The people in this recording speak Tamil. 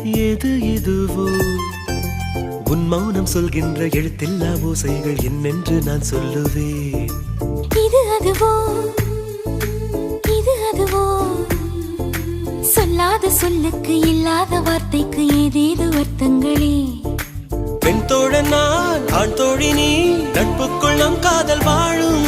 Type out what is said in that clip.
எது இதுவோ உன் மௌனம் சொல்கின்ற எழுத்தில்லா ஓசைகள் என்னென்று நான் சொல்லுவேன். இது அதுவோ இது அதுவோ சொல்லாத சொல்லுக்கு இல்லாத வார்த்தைக்கு ஏதேது அர்த்தங்களே. பெண் தோழன் நான் ஆண் தோழி நீ நட்புக்குள் நம் காதல் வாழும்